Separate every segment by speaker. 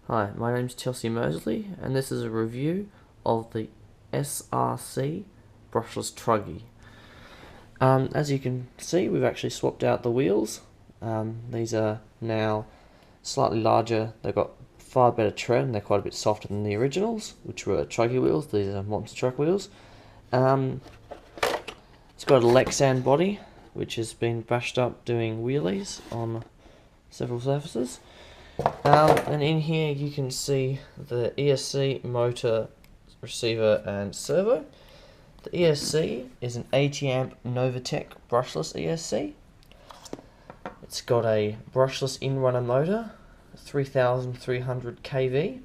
Speaker 1: Hi, my name's Chelsea Mosley, and this is a review of the SRC Brushless Truggy. As you can see, we've actually swapped out the wheels. These are now slightly larger. They've got far better tread, and they're quite a bit softer than the originals, which were Truggy wheels. These are monster truck wheels. It's got a Lexan body, which has been bashed up doing wheelies on several surfaces. And in here you can see the ESC motor, receiver and servo. The ESC is an 80 amp Novatec brushless ESC. It's got a brushless in-runner motor, 3300 kV,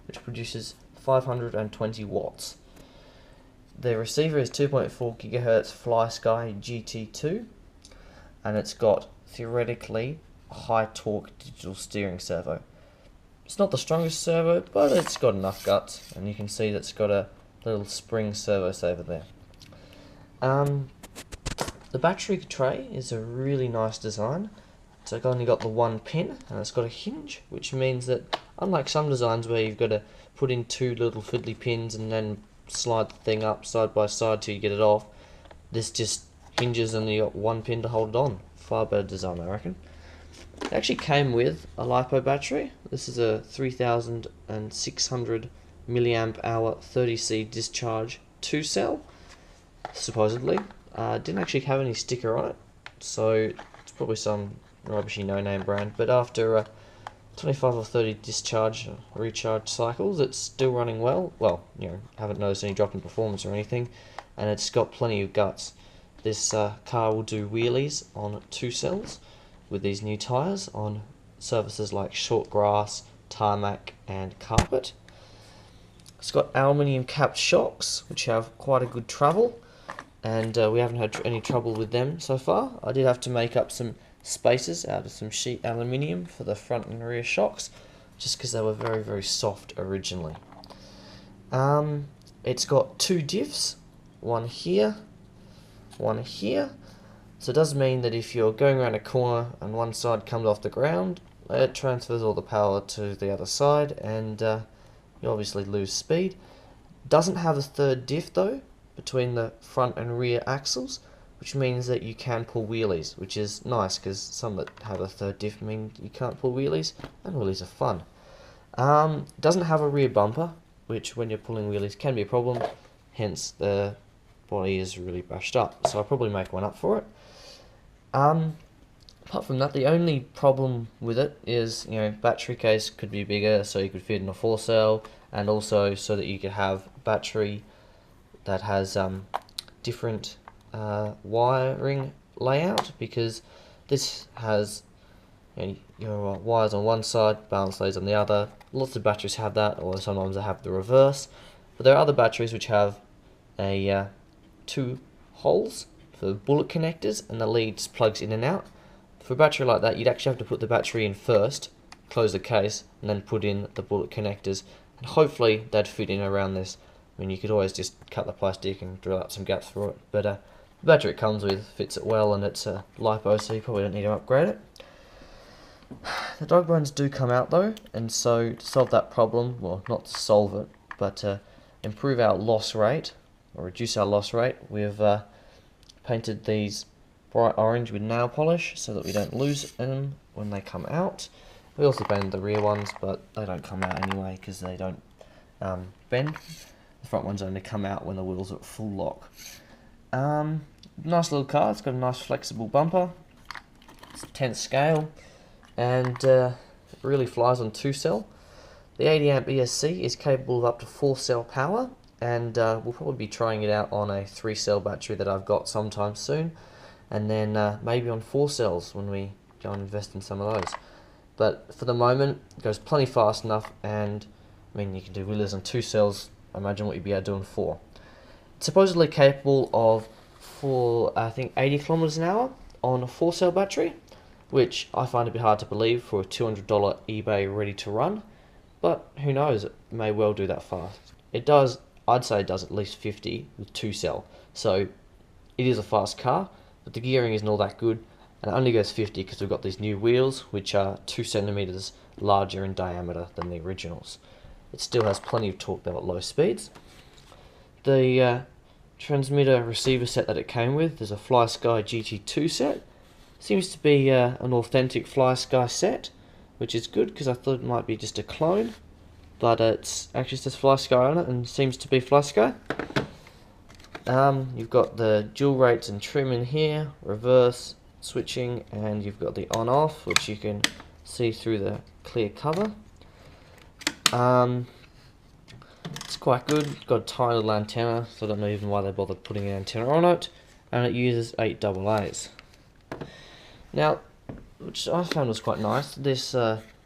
Speaker 1: which produces 520 watts. The receiver is 2.4 GHz FlySky GT2, and it's got theoretically high torque digital steering servo. It's not the strongest servo, but it's got enough guts, and you can see that it's got a little spring servo saver there. The battery tray is a really nice design. It's only got the one pin, and it's got a hinge, which means that unlike some designs where you've got to put in two little fiddly pins and then slide the thing up side by side till you get it off, this just hinges and you got one pin to hold it on. Far better design, I reckon. It actually came with a LiPo battery. This is a 3600 milliamp hour 30C discharge 2-cell, supposedly. Didn't actually have any sticker on it, so it's probably some rubbishy no-name brand, but after 25 or 30 discharge recharge cycles, it's still running well. Well, haven't noticed any drop in performance or anything, and it's got plenty of guts. This car will do wheelies on 2 cells with these new tyres on surfaces like short grass, tarmac and carpet. It's got aluminium capped shocks, which have quite a good travel, and we haven't had any trouble with them so far. I did have to make up some spaces out of some sheet aluminium for the front and rear shocks, just because they were very, very soft originally. It's got 2 diffs, one here, one here. So it does mean that if you're going around a corner and one side comes off the ground, it transfers all the power to the other side, and you obviously lose speed. Doesn't have a third diff though, between the front and rear axles, which means that you can pull wheelies, which is nice, because some that have a third diff mean you can't pull wheelies, and wheelies are fun. Doesn't have a rear bumper, which when you're pulling wheelies can be a problem, hence the body is really bashed up, so I'll probably make one up for it. Apart from that, the only problem with it is, battery case could be bigger so you could fit in a 4-cell, and also so that you could have battery that has different wiring layout, because this has your wires on one side, balance leads on the other. Lots of batteries have that, or sometimes they have the reverse, but there are other batteries which have a 2 holes for bullet connectors, and the leads plugs in and out. For a battery like that, you'd actually have to put the battery in first, close the case, and then put in the bullet connectors, and hopefully they'd fit in around this. I mean, you could always just cut the plastic and drill out some gaps for it, but the battery it comes with fits it well, and it's a LiPo, so you probably don't need to upgrade it. The dog bones do come out though, and so to solve that problem, well, not to solve it, but to improve our loss rate, or reduce our loss rate, we've painted these bright orange with nail polish so that we don't lose them when they come out. We also painted the rear ones, but they don't come out anyway because they don't bend. The front ones only come out when the wheels are at full lock. Nice little car. It's got a nice flexible bumper. It's 10th scale, and it really flies on 2-cell. The 80 amp ESC is capable of up to 4-cell power, and we'll probably be trying it out on a 3-cell battery that I've got sometime soon, and then maybe on 4 cells when we go and invest in some of those. But for the moment, it goes plenty fast enough, and I mean, you can do wheelers on 2 cells. Imagine what you'd be able to do on 4. It's supposedly capable of, I think, 80 kilometers an hour on a 4-cell battery, which I find a bit hard to believe for a $200 eBay ready to run, but who knows, it may well do that fast. It does, I'd say it does at least 50 with 2-cell, so it is a fast car, but the gearing isn't all that good, and it only goes 50 because we've got these new wheels, which are 2 centimeters larger in diameter than the originals. It still has plenty of torque though at low speeds. The transmitter receiver set that it came with, there's a FlySky GT2 set. Seems to be an authentic FlySky set, which is good because I thought it might be just a clone, but it's actually says FlySky on it and seems to be FlySky. You've got the dual rates and trim in here, reverse switching, and you've got the on-off, which you can see through the clear cover. It's quite good. It's got a tiny little antenna, so I don't know even why they bothered putting an antenna on it, and it uses 8 AA's. Now, which I found was quite nice, this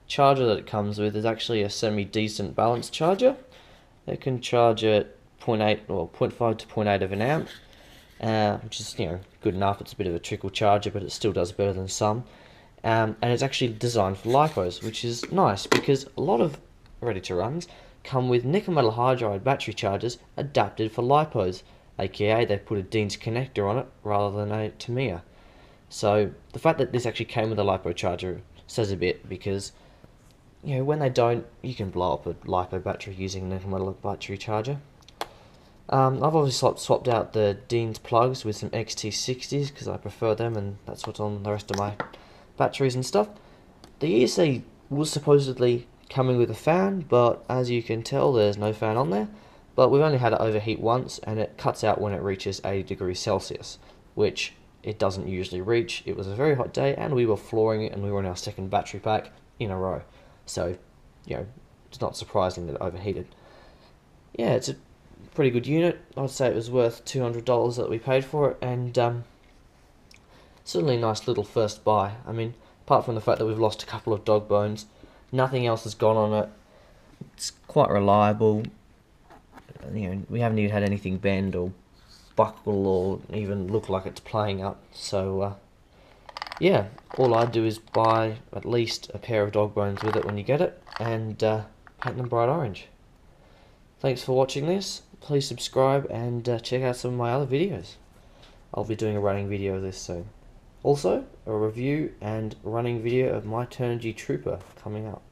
Speaker 1: charger that it comes with is actually a semi-decent balance charger. It can charge at 0.8 or 0.5 to 0.8 of an amp, which is, you know, good enough. It's a bit of a trickle charger, but it still does better than some. And it's actually designed for LiPos, which is nice because a lot of ready-to-runs come with nickel metal hydride battery chargers adapted for LiPos, aka they put a Dean's connector on it rather than a Tamiya. So the fact that this actually came with a LiPo charger says a bit, because, you know, when they don't, you can blow up a LiPo battery using a nickel metal battery charger. I've obviously swapped out the Dean's plugs with some XT60s because I prefer them, and that's what's on the rest of my batteries and stuff. The ESC was supposedly coming with a fan, but as you can tell there's no fan on there. But we've only had it overheat once, and it cuts out when it reaches 80 degrees Celsius, which it doesn't usually reach. It was a very hot day and we were flooring it, and we were on our second battery pack in a row. So, you know, it's not surprising that it overheated. Yeah, it's a pretty good unit. I'd say it was worth $200 that we paid for it, and certainly a nice little first buy. I mean, apart from the fact that we've lost a couple of dog bones, nothing else has gone on it. It's quite reliable. You know, we haven't even had anything bend or buckle or even look like it's playing up. So yeah, all I do is buy at least a pair of dog bones with it when you get it, and paint them bright orange. Thanks for watching this. Please subscribe and check out some of my other videos. I'll be doing a running video of this soon. Also, a review and running video of my Turnigy Trooper coming up.